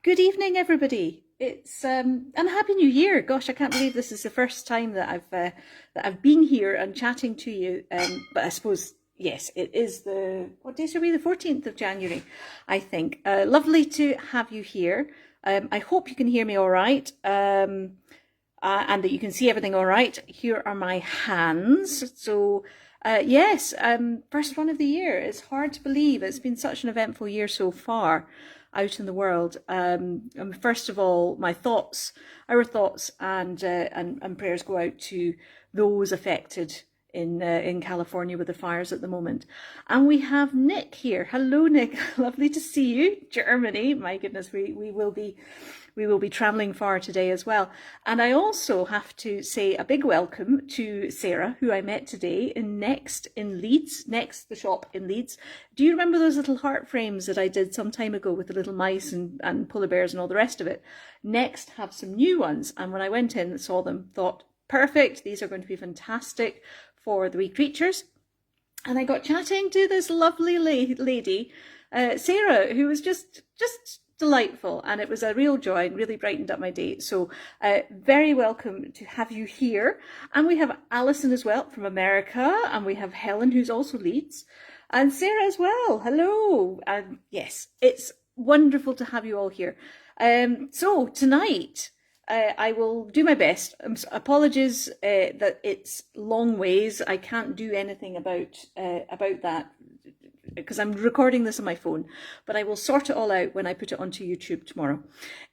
Good evening, everybody. It's and Happy New Year. Gosh, I can't believe this is the first time that I've been here and chatting to you. But I suppose yes, it is the what days are we? The 14th of January, I think. Lovely to have you here. I hope you can hear me all right. And that you can see everything all right. Here are my hands. So, yes, first one of the year. It's hard to believe. It's been such an eventful year so far out in the world. First of all, my thoughts, our thoughts and prayers go out to those affected in California with the fires at the moment. And we have Nick here. Hello, Nick. Lovely to see you. Germany. My goodness, we will be travelling far today as well. And I also have to say a big welcome to Sarah, who I met today in Leeds, the shop in Leeds. Do you remember those little heart frames that I did some time ago with the little mice and polar bears and all the rest of it? Next have some new ones. And when I went in and saw them, thought, perfect, these are going to be fantastic for the wee creatures. And I got chatting to this lovely lady, Sarah, who was just delightful, and it was a real joy and really brightened up my day. So very welcome to have you here. And we have Alison as well from America, and we have Helen, who's also Leeds, and Sarah as well. Hello. And yes, it's wonderful to have you all here. So tonight I will do my best. Apologies that it's long ways. I can't do anything about that because I'm recording this on my phone, but I will sort it all out when I put it onto YouTube tomorrow.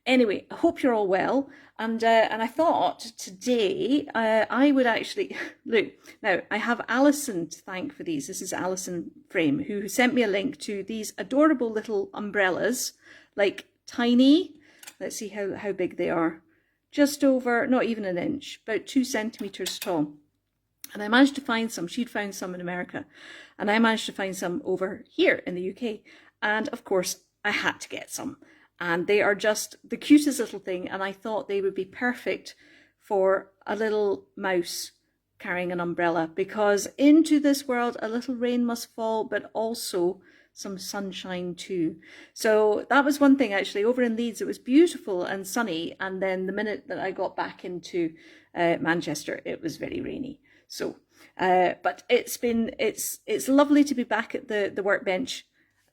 Anyway, I hope you're all well. And I thought today I would actually look. Now I have Alison to thank for these. This is Alison Frame, who sent me a link to these adorable little umbrellas, like tiny. Let's see how big they are. Just over, not even an inch, about 2 centimeters tall. And I managed to find some. She'd found some in America. And I managed to find some over here in the UK. And of course, I had to get some. And they are just the cutest little thing. And I thought they would be perfect for a little mouse carrying an umbrella. Because into this world, a little rain must fall, but also some sunshine too. So that was one thing actually. Over in Leeds, it was beautiful and sunny. And then the minute that I got back into Manchester, it was very rainy. So, but it's lovely to be back at the workbench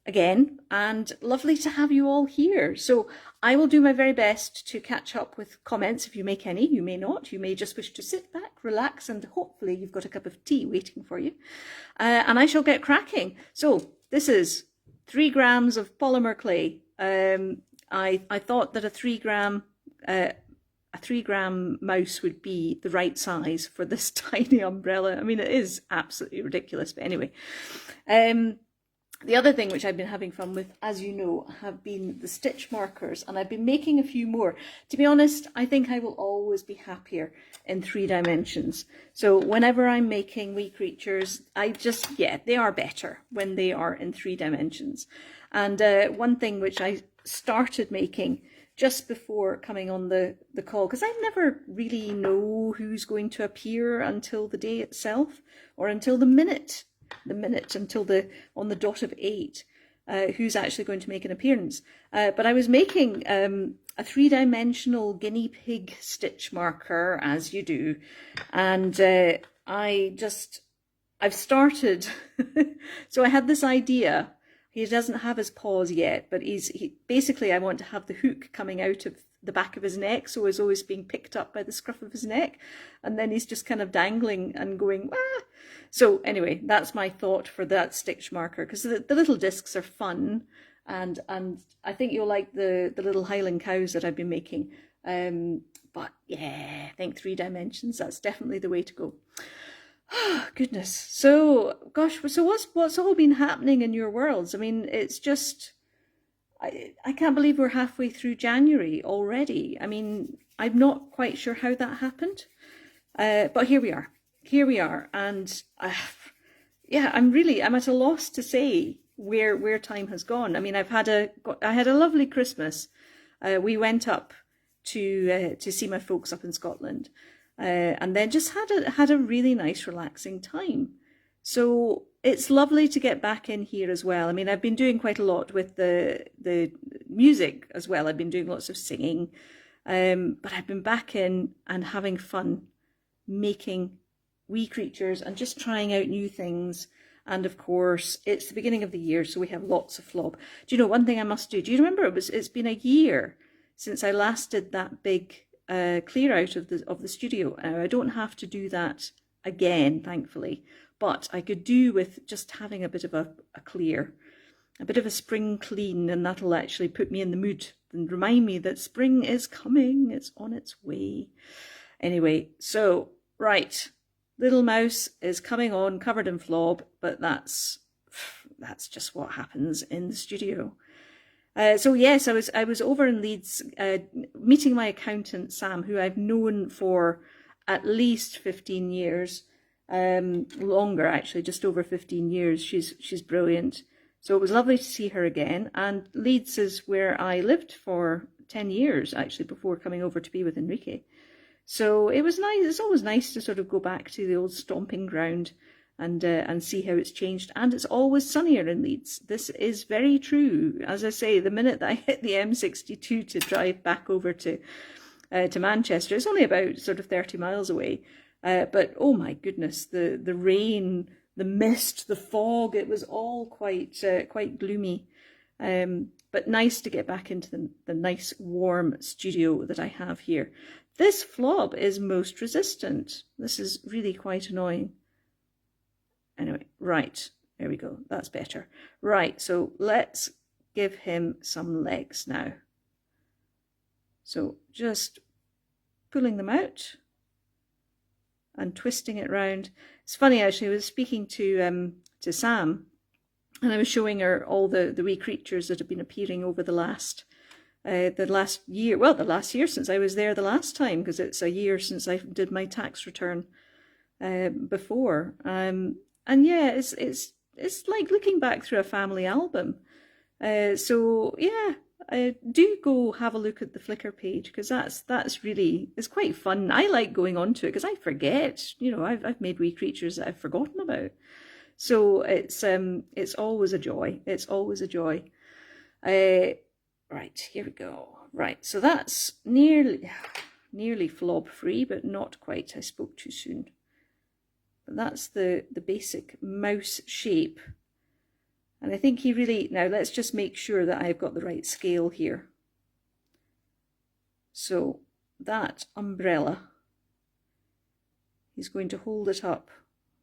again, and lovely to have you all here. So I will do my very best to catch up with comments if you make any. You may not. You may just wish to sit back, relax, and hopefully you've got a cup of tea waiting for you. And I shall get cracking. So this is 3 grams of polymer clay. I thought that a 3 gram mouse would be the right size for this tiny umbrella. I mean, it is absolutely ridiculous, but anyway. The other thing which I've been having fun with, as you know, have been the stitch markers, and I've been making a few more. To be honest, I think I will always be happier in 3 dimensions. So whenever I'm making wee creatures, they are better when they are in 3 dimensions. And one thing which I started making just before coming on the call, because I never really know who's going to appear until the day itself, or until the minute until on the dot of 8, who's actually going to make an appearance. But I was making a 3-dimensional guinea pig stitch marker, as you do, and I've started. So I had this idea. He doesn't have his paws yet, but basically I want to have the hook coming out of the back of his neck, so he's always being picked up by the scruff of his neck, and then he's just kind of dangling and going, ah! So anyway, that's my thought for that stitch marker, because the little discs are fun, and I think you'll like the little Highland cows that I've been making. But yeah, I think 3 dimensions, that's definitely the way to go. Oh, goodness. So, gosh, so what's all been happening in your worlds? I mean, it's just, I can't believe we're halfway through January already. I mean, I'm not quite sure how that happened, but here we are. And yeah, I'm at a loss to say where time has gone. I mean, I had a lovely Christmas. We went up to see my folks up in Scotland. And then just had a really nice relaxing time. So it's lovely to get back in here as well. I mean, I've been doing quite a lot with the music as well. I've been doing lots of singing, but I've been back in and having fun making wee creatures and just trying out new things. And of course, it's the beginning of the year, so we have lots of flob. Do you know one thing I must do? Do you remember it's been a year since I last did that big clear out of the studio. Now I don't have to do that again, thankfully, but I could do with just having a bit of a clear, a bit of a spring clean, and that'll actually put me in the mood and remind me that spring is coming, it's on its way. Anyway, so, right, little mouse is coming on, covered in flob, but that's just what happens in the studio. So yes, I was over in Leeds meeting my accountant, Sam, who I've known for at least 15 years, longer actually, just over 15 years. She's brilliant. So it was lovely to see her again. And Leeds is where I lived for 10 years, actually, before coming over to be with Enrique. So it was nice. It's always nice to sort of go back to the old stomping ground and see how it's changed. And it's always sunnier in Leeds. This is very true. As I say, the minute that I hit the M62 to drive back over to Manchester, it's only about sort of 30 miles away. But oh my goodness, the rain, the mist, the fog, it was all quite gloomy. But nice to get back into the nice warm studio that I have here. This flob is most resistant. This is really quite annoying. Anyway, right, there we go. That's better. Right, so let's give him some legs now. So just pulling them out and twisting it round. It's funny, actually, I was speaking to Sam, and I was showing her all the wee creatures that have been appearing over the last year. Well, the last year since I was there the last time, because it's a year since I did my tax return before. And yeah, it's like looking back through a family album. So yeah, do go have a look at the Flickr page, because that's really, it's quite fun. I like going onto it because I forget. You know, I've made wee creatures that I've forgotten about. So it's always a joy. It's always a joy. Right, here we go. Right, so that's nearly flob free, but not quite. I spoke too soon. But that's the basic mouse shape. And I think he really, now let's just make sure that I've got the right scale here. So that umbrella, he's going to hold it up.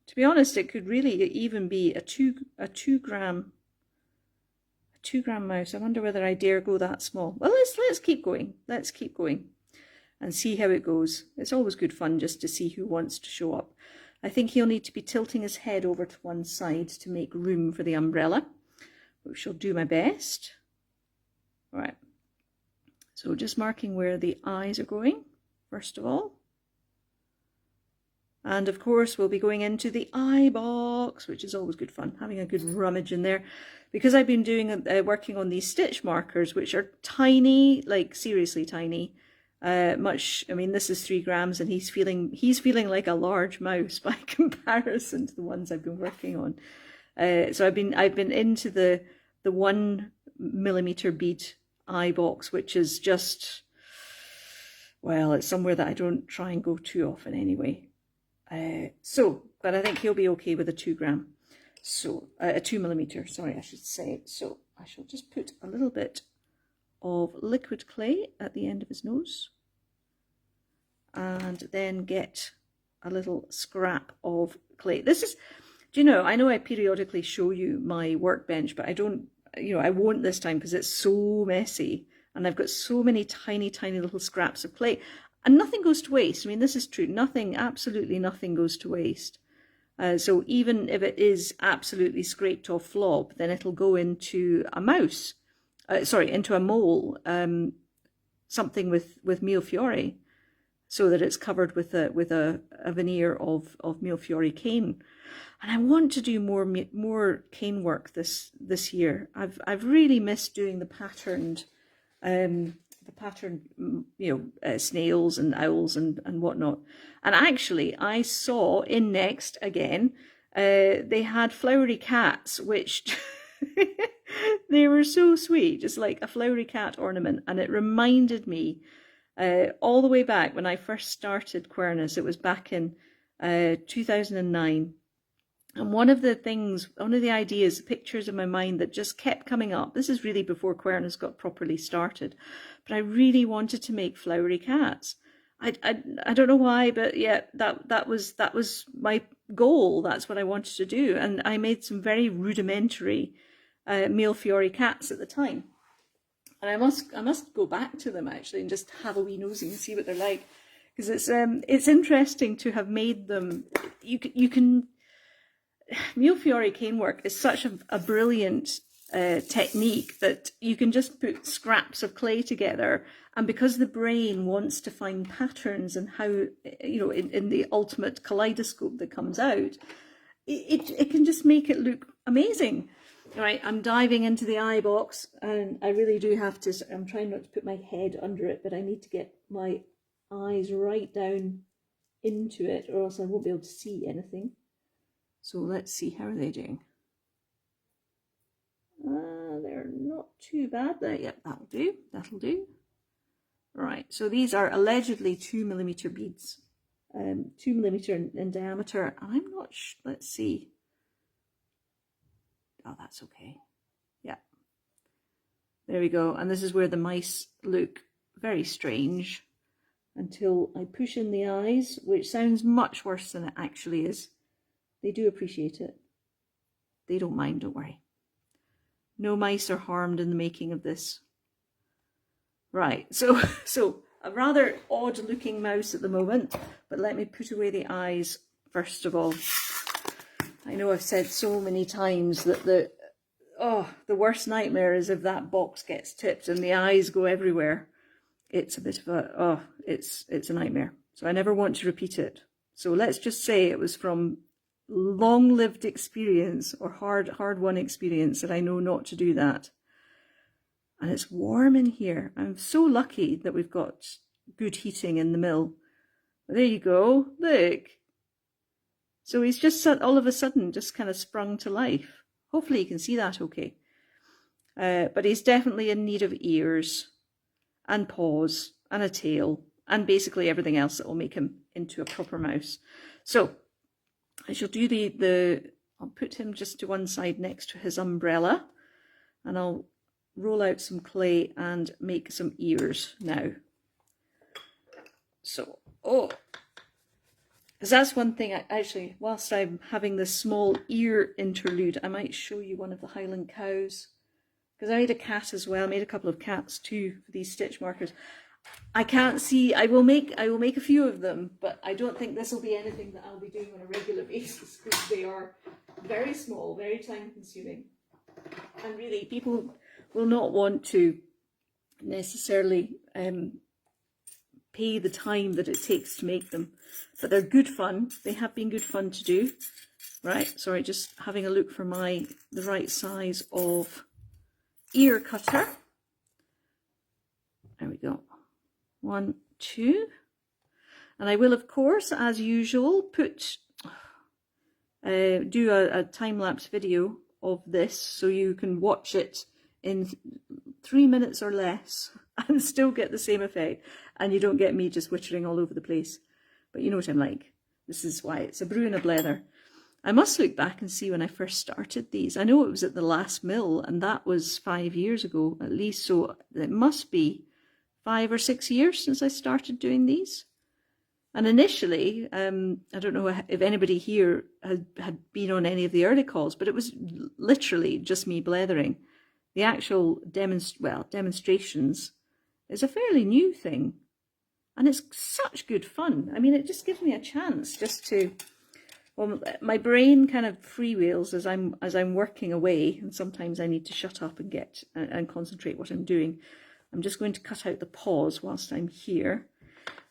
To be honest, it could really even be a two gram mouse. I wonder whether I dare go that small. Well, let's keep going. Let's keep going and see how it goes. It's always good fun just to see who wants to show up. I think he'll need to be tilting his head over to one side to make room for the umbrella, which I'll do my best. All right. So just marking where the eyes are going, first of all. And of course, we'll be going into the eye box, which is always good fun, having a good rummage in there. Because I've been doing working on these stitch markers, which are tiny, like seriously tiny. I mean, this is 3 grams, and he's feeling like a large mouse by comparison to the ones I've been working on. So I've been into the 1 millimeter bead eye box, which is just, well, it's somewhere that I don't try and go too often anyway. But I think he'll be okay with a 2 gram. So a 2 millimeter, sorry, I should say. So I shall just put a little bit of liquid clay at the end of his nose, and then get a little scrap of clay. This is, do you know, I know I periodically show you my workbench, but I don't, you know, I won't this time because it's so messy and I've got so many tiny little scraps of clay, and nothing goes to waste. I mean, this is true. Nothing, absolutely nothing goes to waste. So even if it is absolutely scraped off flob, then it'll go into a mouse. Into a mole, something with Millefiori, so that it's covered with a veneer of Millefiori cane. And I want to do more cane work this year. I've really missed doing the patterned, snails and owls and whatnot. And actually, I saw in Next again they had flowery cats, which they were so sweet, just like a flowery cat ornament. And it reminded me all the way back when I first started Quernus. It was back in 2009. And one of the ideas, the pictures in my mind that just kept coming up, this is really before Quernus got properly started, but I really wanted to make flowery cats. I don't know why, but yeah, that was my goal. That's what I wanted to do. And I made some very rudimentary male Fiore cats at the time. And I must go back to them actually and just have a wee nosy and see what they're like, because it's interesting to have made them. You can Mule Fiore canework is such a brilliant technique that you can just put scraps of clay together, and because the brain wants to find patterns and how, you know, in the ultimate kaleidoscope that comes out, it can just make it look amazing. All right, I'm diving into the eye box, and I really do have to, I'm trying not to put my head under it, but I need to get my eyes right down into it, or else I won't be able to see anything. So let's see, how are they doing? They're not too bad there. Yep, that'll do. That'll do. Right, so these are allegedly 2mm beads, 2mm in diameter. I'm not sure. Let's see. Oh, that's okay. Yeah. There we go. And this is where the mice look very strange until I push in the eyes, which sounds much worse than it actually is. They do appreciate it. They don't mind, don't worry. No mice are harmed in the making of this. Right, so a rather odd looking mouse at the moment, but let me put away the eyes first of all. I know I've said so many times that the worst nightmare is if that box gets tipped and the eyes go everywhere. It's a bit of it's a nightmare. So I never want to repeat it. So let's just say it was from long-lived experience or hard-won experience that I know not to do that. And it's warm in here. I'm so lucky that we've got good heating in the mill. There you go, look. So he's just all of a sudden just kind of sprung to life. Hopefully you can see that okay. But he's definitely in need of ears and paws and a tail and basically everything else that will make him into a proper mouse. So I shall do I'll put him just to one side next to his umbrella, and I'll roll out some clay and make some ears now. So, because that's one thing, actually, whilst I'm having this small ear interlude, I might show you one of the Highland cows, because I made a cat as well. I made a couple of cats too for these stitch markers. I can't see. I will make a few of them, but I don't think this will be anything that I'll be doing on a regular basis, because they are very small, very time consuming, and really people will not want to necessarily pay the time that it takes to make them, but they're good fun. They have been good fun to do. Right, sorry, just having a look for the right size of ear cutter. There we go. 1, 2, and I will, of course, as usual, do a time-lapse video of this so you can watch it in 3 minutes or less and still get the same effect, and you don't get me just wittering all over the place. But you know what I'm like. This is why it's a brew and a blether. I must look back and see when I first started these. I know it was at the last mill, and that was 5 years ago at least, so it must be 5 or 6 years since I started doing these. And initially, I don't know if anybody here had been on any of the early calls, but it was literally just me blethering. The actual demonstrations is a fairly new thing, and it's such good fun. I mean, it just gives me a chance just to, well, my brain kind of freewheels as I'm working away, and sometimes I need to shut up and concentrate what I'm doing. I'm just going to cut out the pause whilst I'm here.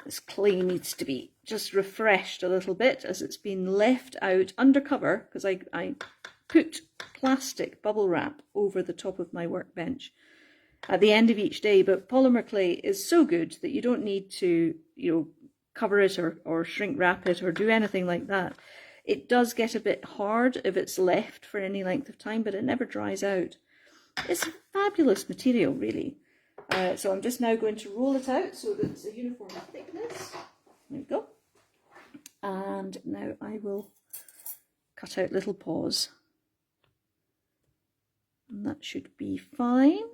This clay needs to be just refreshed a little bit as it's been left out undercover, because I put plastic bubble wrap over the top of my workbench at the end of each day. But polymer clay is so good that you don't need to, cover it or shrink wrap it or do anything like that. It does get a bit hard if it's left for any length of time, but it never dries out. It's a fabulous material, really. So I'm just now going to roll it out so that it's a uniform thickness. There we go. And now I will cut out little paws. And that should be fine.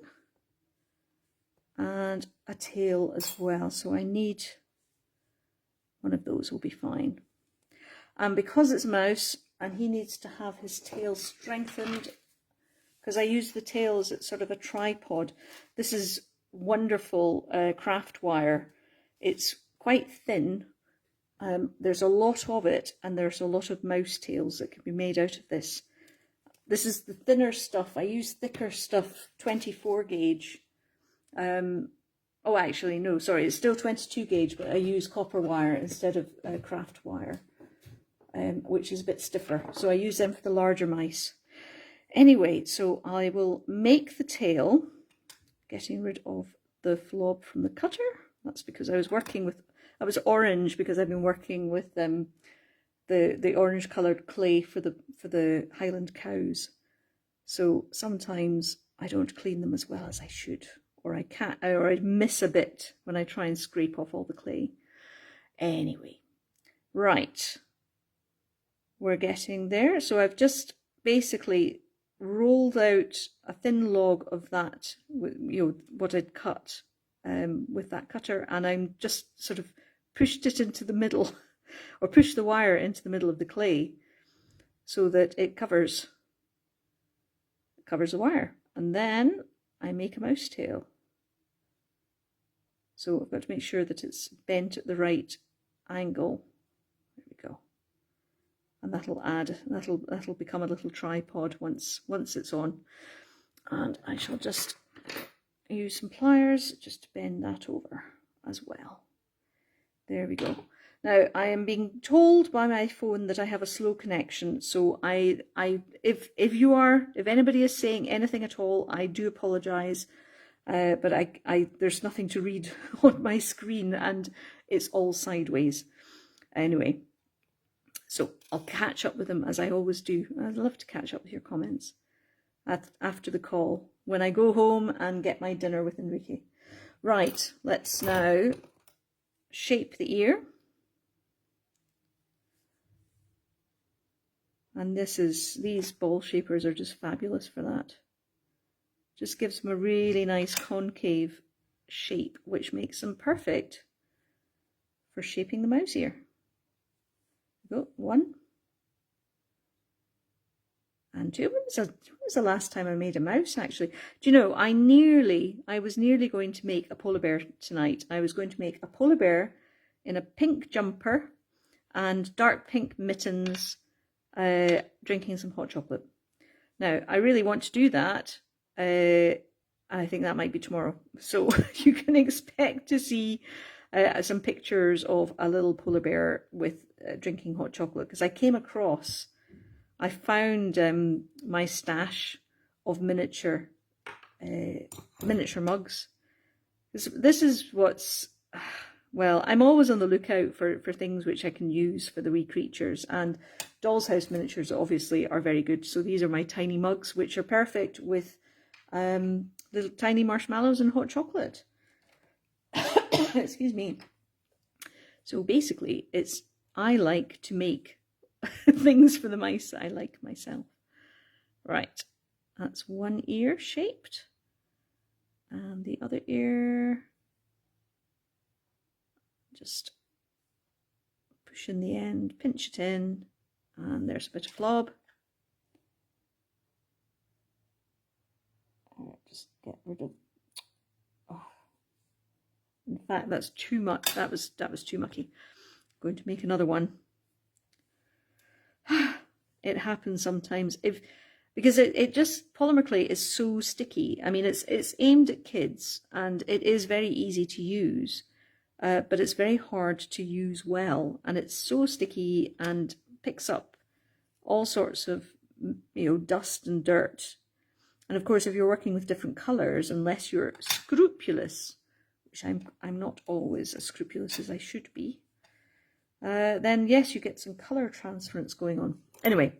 And a tail as well. So I need one of those will be fine. And because it's a mouse and he needs to have his tail strengthened, because I use the tail as sort of a tripod. This is wonderful craft wire. It's quite thin. There's a lot of it, and there's a lot of mouse tails that can be made out of this. This is the thinner stuff. I use thicker stuff, 24 gauge. Oh, actually, no, sorry, it's still 22 gauge, but I use copper wire instead of craft wire, which is a bit stiffer. So I use them for the larger mice. Anyway, so I will make the tail, getting rid of the flob from the cutter. That's because I was working with, I was orange because I've been working with the orange coloured clay for the Highland cows. So sometimes I don't clean them as well as I should, or I can't, or I miss a bit when I try and scrape off all the clay. Anyway, right, we're getting there. So I've just basically rolled out a thin log of that, you know, what I'd cut with that cutter, and I'm just sort of pushed it into the middle, or pushed the wire into the middle of the clay so that it covers the wire. And then I make a mouse tail. So I've got to make sure that it's bent at the right angle. There we go. And that'll become a little tripod once it's on. And I shall just use some pliers just to bend that over as well. There we go. Now I am being told by my phone that I have a slow connection, so if anybody is saying anything at all, I do apologise. But there's nothing to read on my screen and it's all sideways. Anyway, so I'll catch up with them as I always do. I'd love to catch up with your comments after the call when I go home and get my dinner with Enrique. Right, let's now shape the ear. And these ball shapers are just fabulous for that. Just gives them a really nice concave shape, which makes them perfect for shaping the mouse ear. Go, 1 and 2. When was the last time I made a mouse, actually? Do you know, I was nearly going to make a polar bear tonight. I was going to make a polar bear in a pink jumper and dark pink mittens, drinking some hot chocolate. Now, I really want to do that. I think that might be tomorrow. So you can expect to see some pictures of a little polar bear with drinking hot chocolate, because I found my stash of miniature mugs. This is what's, well, I'm always on the lookout for things which I can use for the wee creatures, and Doll's House miniatures obviously are very good. So these are my tiny mugs, which are perfect with little tiny marshmallows and hot chocolate. Excuse me. So basically, I like to make things for the mice that I like myself. Right, that's one ear shaped, and the other ear, just push in the end, pinch it in, and there's a bit of flob. Just get rid of. Oh. In fact, that's too much. That was too mucky. I'm going to make another one. It happens sometimes because it just, polymer clay is so sticky. I mean, it's aimed at kids and it is very easy to use, but it's very hard to use well, and it's so sticky and picks up all sorts of, you know, dust and dirt. And of course, if you're working with different colours, unless you're scrupulous, which I'm not always as scrupulous as I should be, then yes, you get some colour transference going on. Anyway,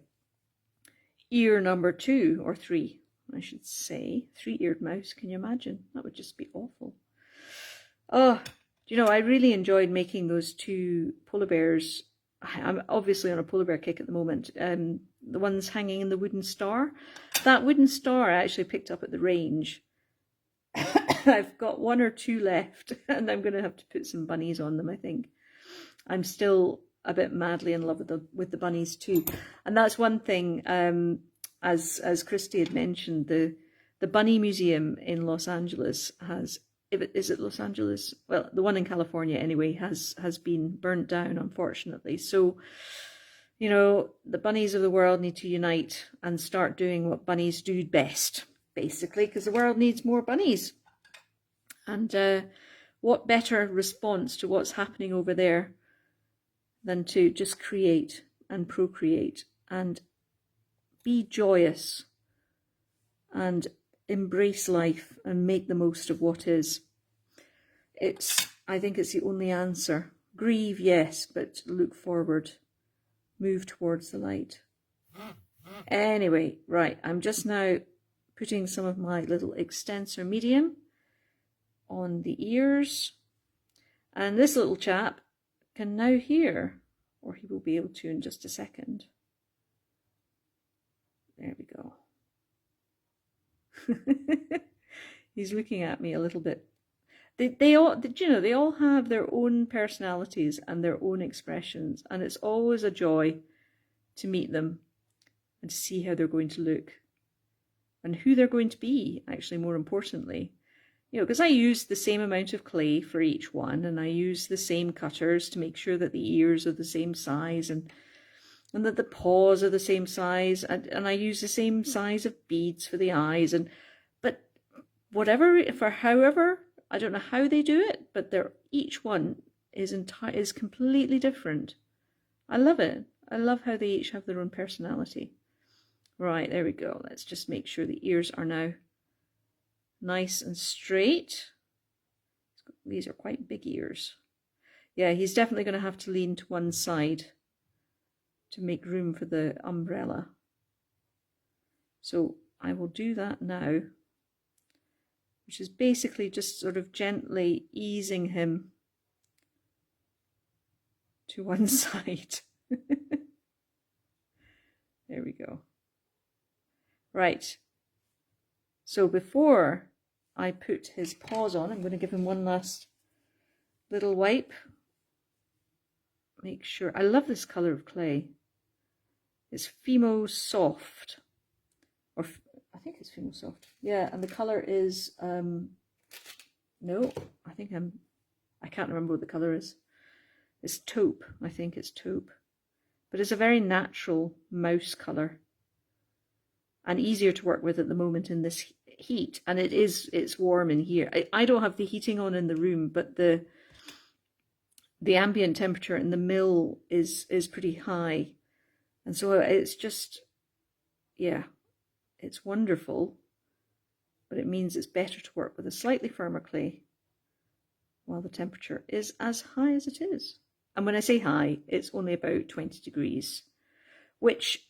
ear number 2 or 3, I should say. 3-eared mouse, can you imagine? That would just be awful. Oh, you know, I really enjoyed making those 2 polar bears. I'm obviously on a polar bear kick at the moment. The ones hanging in the wooden star. That wooden star I actually picked up at the range. I've got 1 or 2 left, and I'm going to have to put some bunnies on them, I think. I'm still a bit madly in love with the bunnies too. And that's one thing, as Christy had mentioned, the Bunny Museum in Los Angeles has, is it Los Angeles? Well, the one in California anyway has been burnt down, unfortunately. So, you know, the bunnies of the world need to unite and start doing what bunnies do best, basically, because the world needs more bunnies. And what better response to what's happening over there than to just create and procreate and be joyous and embrace life and make the most of what is. I think it's the only answer. Grieve, yes, but look forward. Move towards the light. Anyway, right, I'm just now putting some of my little extensor medium on the ears. And this little chap can now hear, or he will be able to in just a second. There we go. He's looking at me a little bit. They all, you know, they all have their own personalities and their own expressions, and it's always a joy to meet them and to see how they're going to look and who they're going to be, actually, more importantly. You know, because I use the same amount of clay for each one, and I use the same cutters to make sure that the ears are the same size and that the paws are the same size, and I use the same size of beads for the eyes, but whatever, however, I don't know how they do it, but each one is completely different. I love it. I love how they each have their own personality. Right, there we go. Let's just make sure the ears are now nice and straight. These are quite big ears. Yeah, he's definitely going to have to lean to one side to make room for the umbrella. So I will do that now, which is basically just sort of gently easing him to one side. There we go. Right. So before I put his paws on, I'm going to give him one last little wipe. Make sure. I love this colour of clay. It's Fimo Soft. Or I think it's Fimo Soft. Yeah, and the colour is, no, I can't remember what the colour is. It's taupe. I think it's taupe. But it's a very natural mouse colour. And easier to work with at the moment in this heat. And it's warm in here. I don't have the heating on in the room, but the ambient temperature in the mill is pretty high. And so it's just, yeah, it's wonderful. But it means it's better to work with a slightly firmer clay while the temperature is as high as it is. And when I say high, it's only about 20 degrees, which,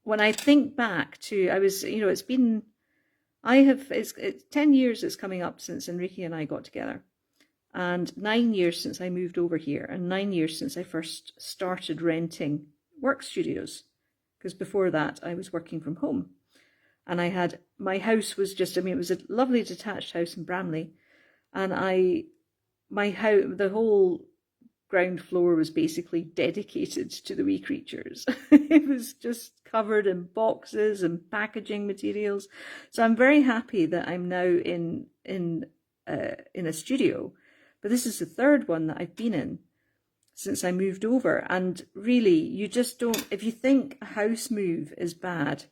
when I think back to, it's 10 years it's coming up since Enrique and I got together, and 9 years since I moved over here, and 9 years since I first started renting work studios, because before that I was working from home. And my house was just, it was a lovely detached house in Bramley, and the whole ground floor was basically dedicated to the wee creatures. It was just covered in boxes and packaging materials. So I'm very happy that I'm now in a studio. But this is the third one that I've been in since I moved over. And really, you just don't, if you think a house move is bad,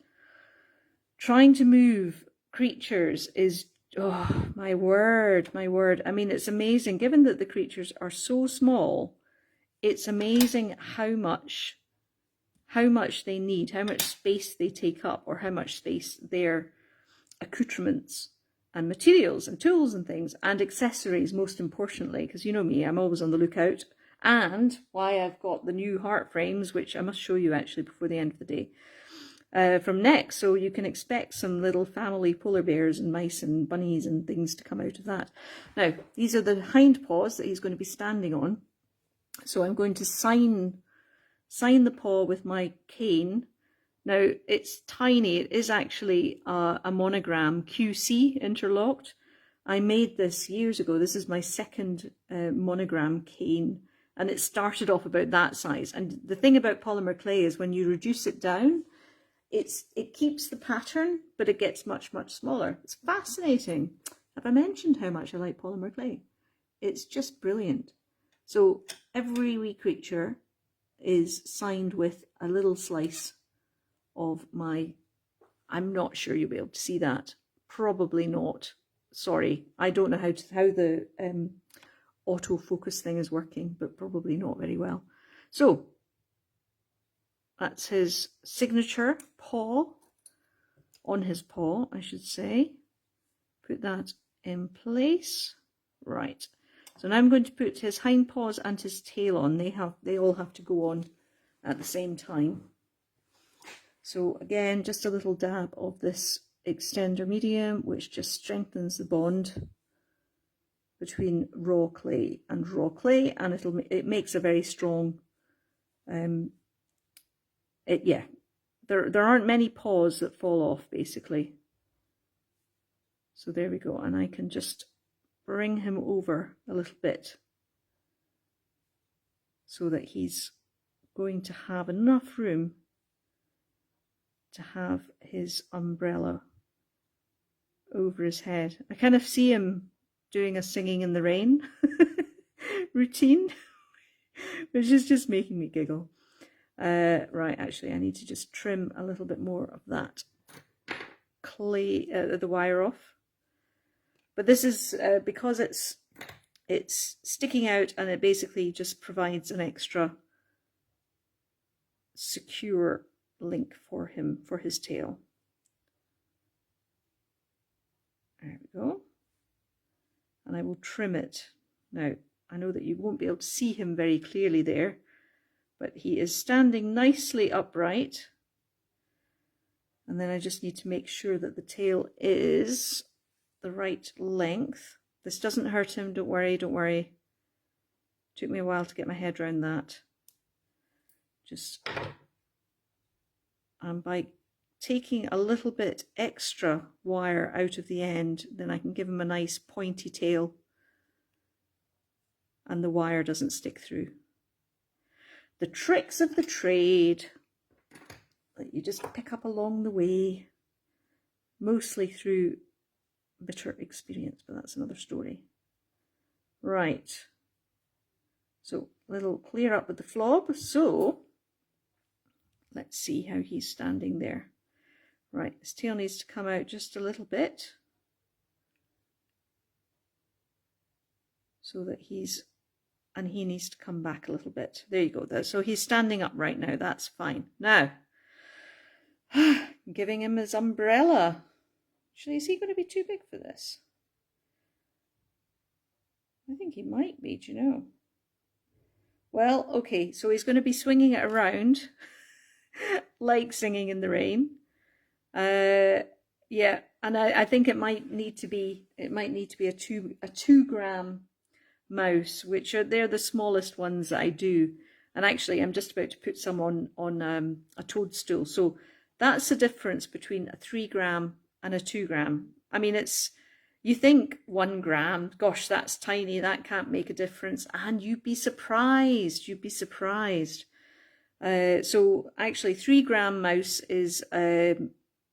trying to move creatures is, oh, my word. I mean, it's amazing. Given that the creatures are so small, it's amazing how much they need, how much space they take up, or how much space their accoutrements and materials and tools and things and accessories, most importantly, because you know me, I'm always on the lookout, and why I've got the new heart frames, which I must show you actually before the end of the day, from next. So you can expect some little family polar bears and mice and bunnies and things to come out of that. Now, these are the hind paws that he's going to be standing on. So I'm going to sign the paw with my cane. Now, it's tiny. It is actually a monogram QC interlocked. I made this years ago. This is my second monogram cane, and it started off about that size. And the thing about polymer clay is when you reduce it down, it keeps the pattern, but it gets much, much smaller. It's fascinating. Have I mentioned how much I like polymer clay? It's just brilliant. So every wee creature is signed with a little slice of my, I'm not sure you'll be able to see that. Probably not. Sorry, I don't know how the autofocus thing is working, but probably not very well. So that's his signature paw, on his paw, I should say. Put that in place. Right. So now I'm going to put his hind paws and his tail on. They all have to go on at the same time. So again, just a little dab of this extender medium, which just strengthens the bond between raw clay, and it makes a very strong. There aren't many paws that fall off basically. So there we go, and I can just bring him over a little bit so that he's going to have enough room to have his umbrella over his head. I kind of see him doing a singing in the rain routine, which is just making me giggle. Right, actually I need to just trim a little bit more of that clay, the wire off. But this is because it's sticking out, and it basically just provides an extra secure link for him, for his tail. There we go. And I will trim it. Now, I know that you won't be able to see him very clearly there, but he is standing nicely upright. And then I just need to make sure that the tail is the right length. This doesn't hurt him, don't worry, don't worry. Took me a while to get my head around that. And by taking a little bit extra wire out of the end, then I can give him a nice pointy tail and the wire doesn't stick through. The tricks of the trade that you just pick up along the way, mostly through bitter experience, but that's another story. Right, so a little clear up with the flob. So let's see how he's standing there. Right, his tail needs to come out just a little bit so that he needs to come back a little bit. There you go. So he's standing up right now. That's fine. Now, giving him his umbrella. Actually, is he going to be too big for this? I think he might be, do you know? Well, okay, so he's going to be swinging it around like Singing in the Rain. Yeah, and I think it might need to be a 2 gram mouse, which they're the smallest ones that I do. And actually, I'm just about to put some on a toadstool. So that's the difference between a 3 gram and a 2 gram. I mean, you think 1 gram, gosh, that's tiny, that can't make a difference. And you'd be surprised, So actually 3 gram mouse is,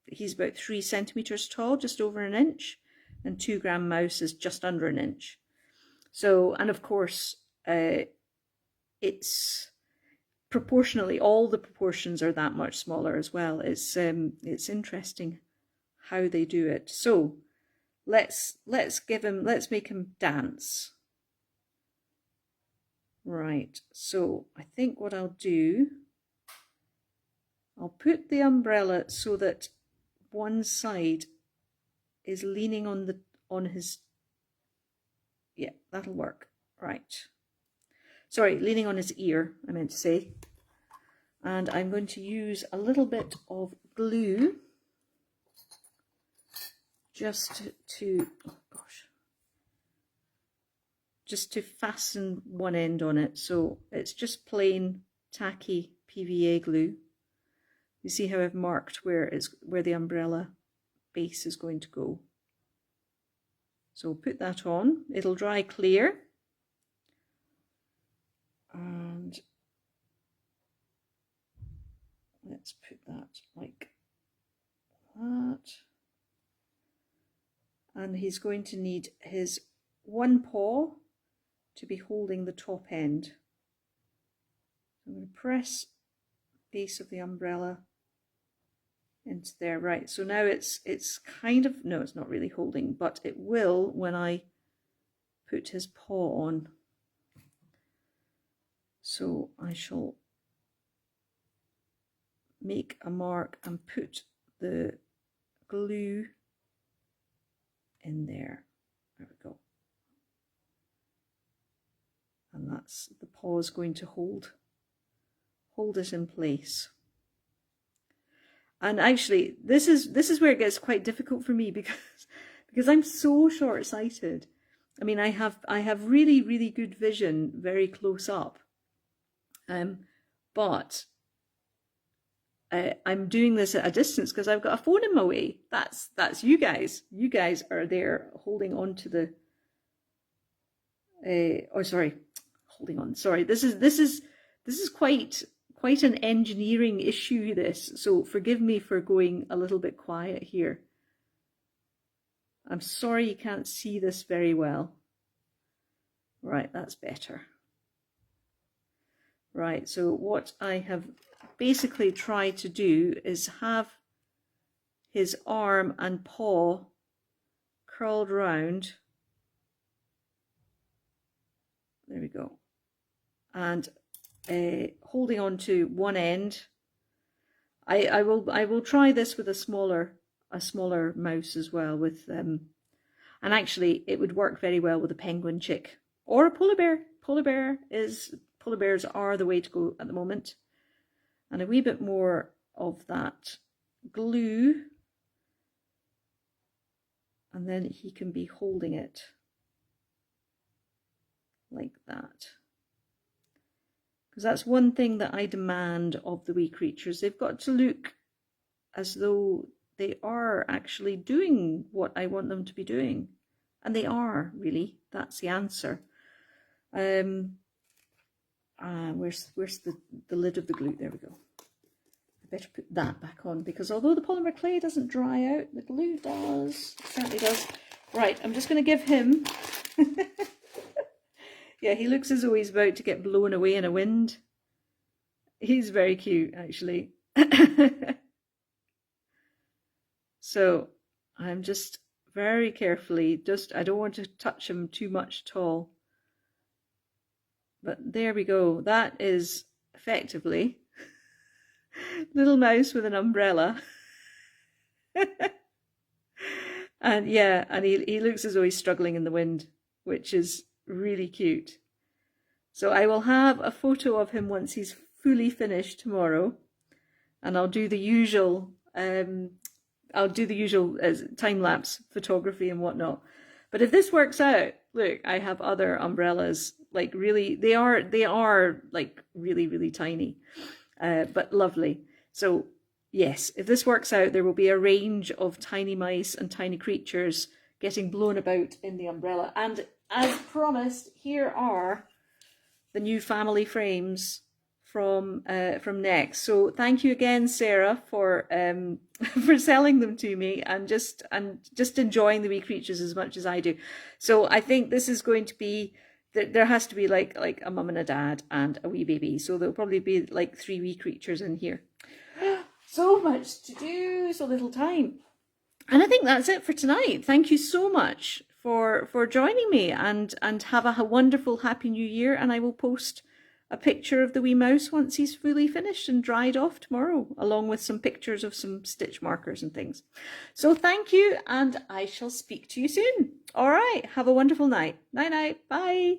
he's about 3 centimeters tall, just over an inch. And 2 gram mouse is just under an inch. So, and of course, it's proportionally, all the proportions are that much smaller as well. It's interesting how they do it. So let's make him dance. Right, so I think what I'll do, I'll put the umbrella so that one side is leaning on his, yeah, that'll work. Right, Sorry, leaning on his ear, I meant to say. And I'm going to use a little bit of glue just to, oh gosh, just to fasten one end on it. So it's just plain tacky PVA glue. You see how I've marked where the umbrella base is going to go. So put that on, it'll dry clear. And let's put that like that. And he's going to need his one paw to be holding the top end. I'm going to press the base of the umbrella into there. Right, so now it's kind of, no, it's not really holding, but it will when I put his paw on. So I shall make a mark and put the glue in there. There we go. And that's the paw is going to hold it in place. And actually, this is where it gets quite difficult for me because I'm so short-sighted. I mean, I have really, really good vision very close up, but I'm doing this at a distance because I've got a phone in my way. That's you guys. You guys are there holding on to the. Holding on. Sorry, this is quite an engineering issue. So forgive me for going a little bit quiet here. I'm sorry you can't see this very well. Right, that's better. Right, so what I have basically tried to do is have his arm and paw curled round. There we go. And holding on to one end. I will try this with a smaller mouse as well, with and actually it would work very well with a penguin chick or a polar bear. Polar bears are the way to go at the moment. And a wee bit more of that glue, and then he can be holding it like that. Because that's one thing that I demand of the wee creatures. They've got to look as though they are actually doing what I want them to be doing. And they are, really. That's the answer. Where's the lid of the glue? There we go. I better put that back on, because although the polymer clay doesn't dry out, the glue does. It certainly does. Right, I'm just going to give him... Yeah, he looks as though he's about to get blown away in a wind. He's very cute, actually. So I'm just very carefully, I don't want to touch him too much at all. But there we go. That is effectively little mouse with an umbrella. And yeah, and he looks as though he's struggling in the wind, which is really cute. So I will have a photo of him once he's fully finished tomorrow, and I'll do the usual time-lapse photography and whatnot. But if this works out, look, I have other umbrellas, like really, they are like really, really tiny, but lovely. So yes, if this works out, there will be a range of tiny mice and tiny creatures getting blown about in the umbrella. And as promised, here are the new family frames from Next. So thank you again, Sarah, for for selling them to me, and just enjoying the wee creatures as much as I do. So I think this is going to be, there has to be like a mum and a dad and a wee baby. So there'll probably be like 3 wee creatures in here. So much to do, so little time. And I think that's it for tonight. Thank you so much for joining me, and have a wonderful happy new year. And I will post a picture of the wee mouse once he's fully finished and dried off tomorrow, along with some pictures of some stitch markers and things. So thank you, and I shall speak to you soon. All right, have a wonderful night. Night night. Bye.